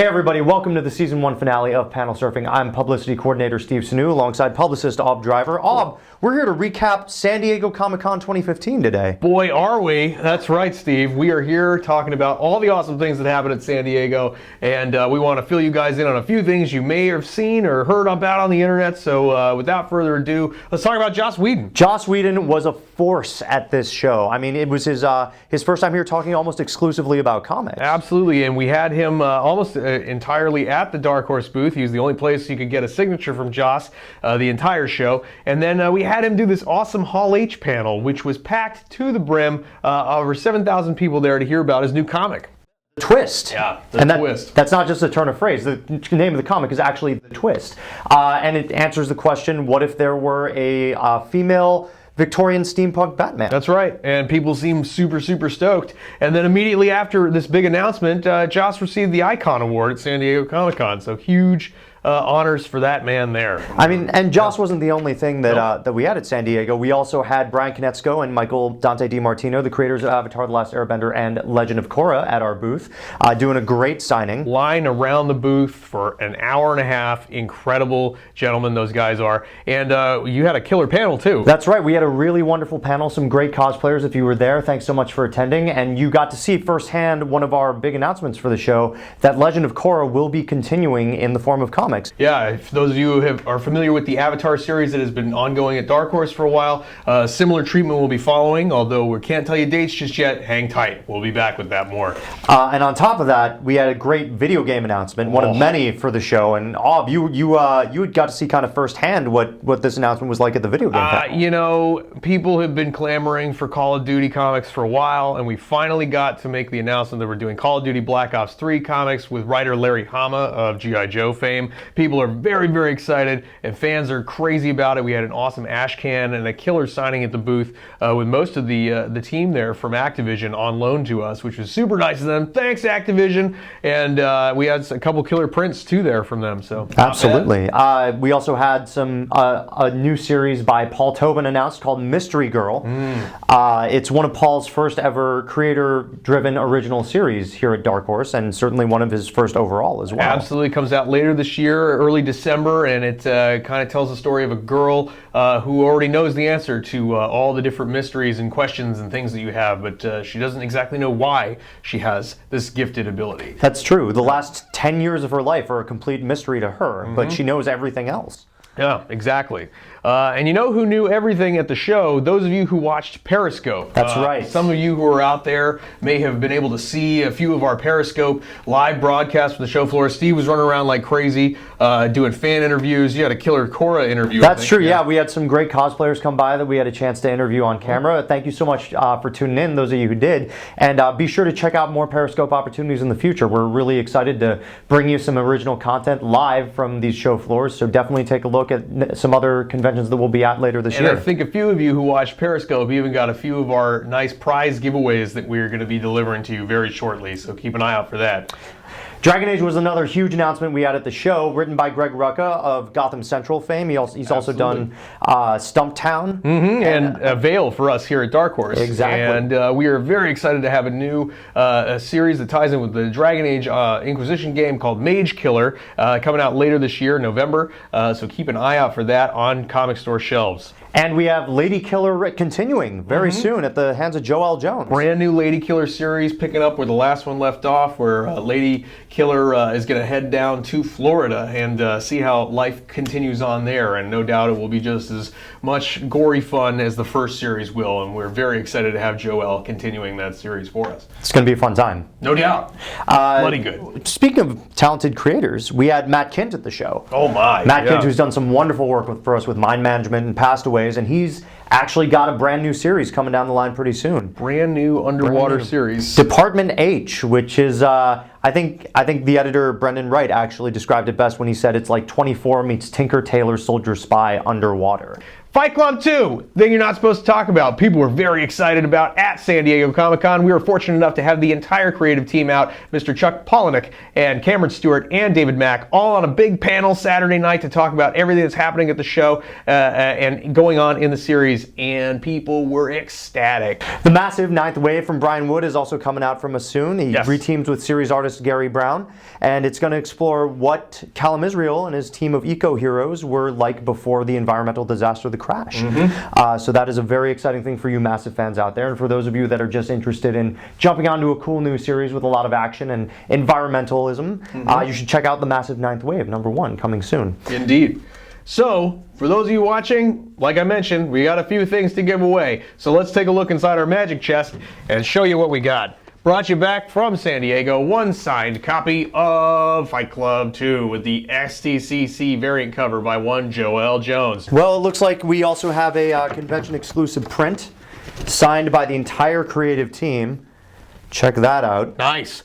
Hey everybody, welcome to the Season 1 finale of Panel Surfing. I'm Publicity Coordinator Steve Sanu alongside publicist Ob Driver. Ob, we're here to recap San Diego Comic-Con 2015 today. Boy, are we. That's right, Steve. We are here talking about all the awesome things that happened at San Diego, and we want to fill you guys in on a few things you may have seen or heard about on the internet. So without further ado, let's talk about Joss Whedon. Joss Whedon was a force at this show. I mean, it was his first time here talking almost exclusively about comics. Absolutely, and we had him almost entirely at the Dark Horse booth. He was the only place you could get a signature from Joss the entire show. And then we had him do this awesome Hall H panel, which was packed to the brim. Over 7,000 people there to hear about his new comic. Twist. Yeah, the twist. That's not just a turn of phrase. The name of the comic is actually The Twist. And it answers the question, what if there were a female Victorian steampunk Batman? That's right, and people seem super stoked. And then immediately after this big announcement, Joss received the Icon Award at San Diego Comic-Con, so huge honors for that man there. I mean, and Joss wasn't the only thing that that we had at San Diego. We also had Brian Konietzko and Michael Dante DiMartino, the creators of Avatar: The Last Airbender and Legend of Korra, at our booth, doing a great signing. Line around the booth for an hour and a half. Incredible gentlemen those guys are. And you had a killer panel too. That's right. We had a really wonderful panel, some great cosplayers. If you were there, thanks so much for attending. And you got to see firsthand one of our big announcements for the show, that Legend of Korra will be continuing in the form of comics. Yeah, if those of you who are familiar with the Avatar series that has been ongoing at Dark Horse for a while, similar treatment will be following, although we can't tell you dates just yet. Hang tight. We'll be back with that more. And on top of that, we had a great video game announcement, one of many for the show. And Ob, you had got to see kind of firsthand what this announcement was like at the video game panel. You know, people have been clamoring for Call of Duty comics for a while, and we finally got to make the announcement that we're doing Call of Duty Black Ops 3 comics with writer Larry Hama of G.I. Joe fame. People are very excited, and fans are crazy about it. We had an awesome ash can and a killer signing at the booth with most of the team there from Activision on loan to us, which was super nice of them. Thanks, Activision. And we had a couple killer prints too there from them. So absolutely. We also had a new series by Paul Tobin announced called Mystery Girl. It's one of Paul's first ever creator-driven original series here at Dark Horse, and certainly one of his first overall as well. Absolutely. Comes out later this year, early December, and it kind of tells the story of a girl who already knows the answer to all the different mysteries and questions and things that you have, but she doesn't exactly know why she has this gifted ability. That's true. The last 10 years of her life are a complete mystery to her, but she knows everything else. Yeah, exactly. And you know who knew everything at the show? Those of you who watched Periscope. That's right. Some of you who are out there may have been able to see a few of our Periscope live broadcasts from the show floor. Steve was running around like crazy doing fan interviews. You had a killer Korra interview. That's true, yeah. We had some great cosplayers come by that we had a chance to interview on camera. Thank you so much for tuning in, those of you who did. And be sure to check out more Periscope opportunities in the future. We're really excited to bring you some original content live from these show floors, so definitely take a look at some other conventions that we'll be at later this year. And I think a few of you who watched Periscope even got a few of our nice prize giveaways that we're going to be delivering to you very shortly, so keep an eye out for that. Dragon Age was another huge announcement we had at the show, written by Greg Rucka of Gotham Central fame. He's also done Stumptown. And Veil for us here at Dark Horse. Exactly. And we are very excited to have a new series that ties in with the Dragon Age Inquisition game called Mage Killer, coming out later this year, November. So keep an eye out for that on comic store shelves. And we have Lady Killer continuing very soon at the hands of Joelle Jones. Brand new Lady Killer series, picking up where the last one left off, where Lady Killer is going to head down to Florida and see how life continues on there. And no doubt it will be just as much gory fun as the first series will. And we're very excited to have Joelle continuing that series for us. It's going to be a fun time. No doubt. Bloody good. Speaking of talented creators, we had Matt Kint at the show. Oh my. Matt Kint, who's done some wonderful work for us with Mind Management and Passed Away. And he's actually got a brand new series coming down the line pretty soon. Brand new underwater series. Department H, which is I think the editor Brendan Wright actually described it best when he said it's like 24 meets Tinker Tailor Soldier Spy underwater. Fight Club 2, thing you're not supposed to talk about. People were very excited about at San Diego Comic-Con. We were fortunate enough to have the entire creative team out, Mr. Chuck Palahniuk and Cameron Stewart and David Mack, all on a big panel Saturday night to talk about everything that's happening at the show and going on in the series, and people were ecstatic. The massive Ninth Wave from Brian Wood is also coming out from us soon. He Yes. reteams with series artist Gary Brown, and it's going to explore what Callum Israel and his team of eco-heroes were like before the environmental disaster, the crash. So that is a very exciting thing for you massive fans out there, and for those of you that are just interested in jumping onto a cool new series with a lot of action and environmentalism, you should check out the massive Ninth Wave, #1, coming soon. Indeed. So, for those of you watching, like I mentioned, we got a few things to give away. So let's take a look inside our magic chest and show you what we got. Brought you back from San Diego, one signed copy of Fight Club 2 with the SDCC variant cover by one Joel Jones. Well, it looks like we also have a convention exclusive print signed by the entire creative team. Check that out. Nice.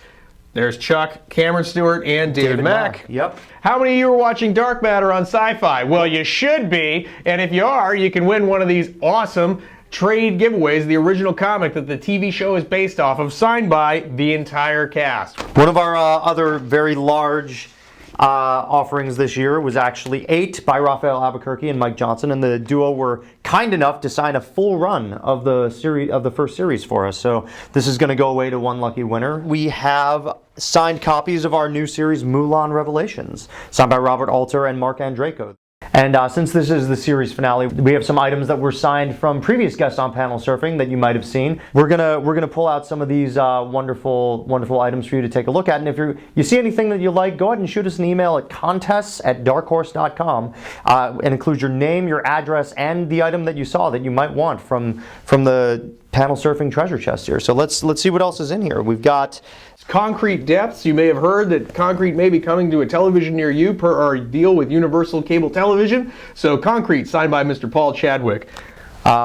There's Chuck, Cameron Stewart, and David Mack. Yep. How many of you are watching Dark Matter on Sci-Fi? Well, you should be, and if you are, you can win one of these awesome trade giveaways, the original comic that the TV show is based off of, signed by the entire cast. One of our other very large offerings this year was actually 8 by Raphael Albuquerque and Mike Johnson, and the duo were kind enough to sign a full run of the series, of the first series for us. So this is going to go away to one lucky winner. We have signed copies of our new series Mulan Revelations, signed by Robert Alter and Mark Andreyko. And since this is the series finale, we have some items that were signed from previous guests on Panel Surfing that you might have seen. We're gonna pull out some of these wonderful items for you to take a look at. And if you see anything that you like, go ahead and shoot us an email at contests@darkhorse.com and include your name, your address, and the item that you saw that you might want from the Panel Surfing treasure chest here. So let's see what else is in here. We've got Concrete Depths. You may have heard that Concrete may be coming to a television near you per our deal with Universal Cable Television. So Concrete, signed by Mr. Paul Chadwick.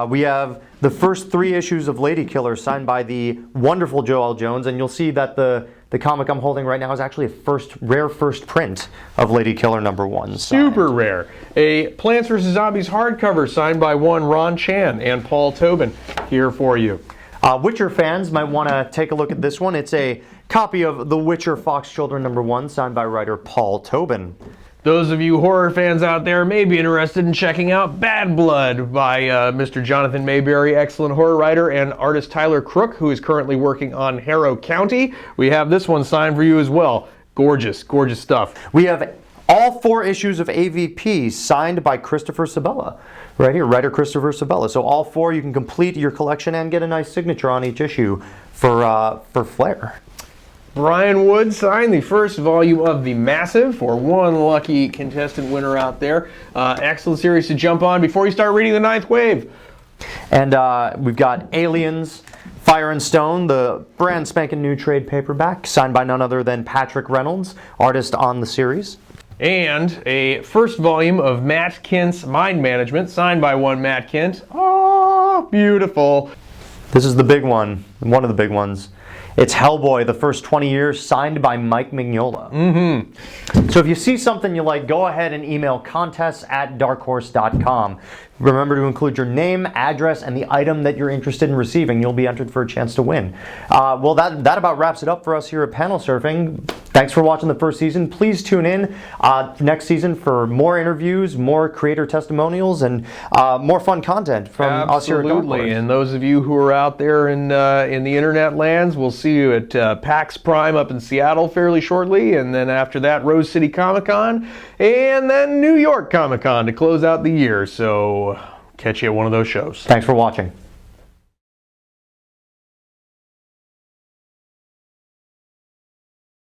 We have the first 3 issues of Lady Killer, signed by the wonderful Joel Jones, and you'll see that the comic I'm holding right now is actually a rare first print of Lady Killer #1. Super rare. A Plants vs. Zombies hardcover, signed by one Ron Chan and Paul Tobin, here for you. Witcher fans might want to take a look at this one. It's a copy of The Witcher Fox Children #1, signed by writer Paul Tobin. Those of you horror fans out there may be interested in checking out Bad Blood by Mr. Jonathan Mayberry, excellent horror writer, and artist Tyler Crook, who is currently working on Harrow County. We have this one signed for you as well. Gorgeous, gorgeous stuff. We have all 4 issues of AVP signed by Christopher Sabella. Right here, writer Christopher Sabella. So all 4, you can complete your collection and get a nice signature on each issue for Flair. Brian Wood signed the first volume of The Massive for one lucky contestant winner out there. Excellent series to jump on before you start reading the Ninth Wave. And we've got Aliens, Fire and Stone, the brand spanking new trade paperback, signed by none other than Patrick Reynolds, artist on the series. And a first volume of Matt Kint's Mind Management, signed by one Matt Kint. Oh, beautiful. This is the big one of the big ones. It's Hellboy, the first 20 years, signed by Mike Mignola. So if you see something you like, go ahead and email contests@darkhorse.com. Remember to include your name, address, and the item that you're interested in receiving. You'll be entered for a chance to win. Well, that about wraps it up for us here at Panel Surfing. Thanks for watching the first season. Please tune in next season for more interviews, more creator testimonials, and more fun content from us here at Dark Horse. Absolutely. And those of you who are out there in the internet lands, we'll see you at PAX Prime up in Seattle fairly shortly, and then after that, Rose City Comic Con, and then New York Comic Con to close out the year. So catch you at one of those shows. Thanks for watching.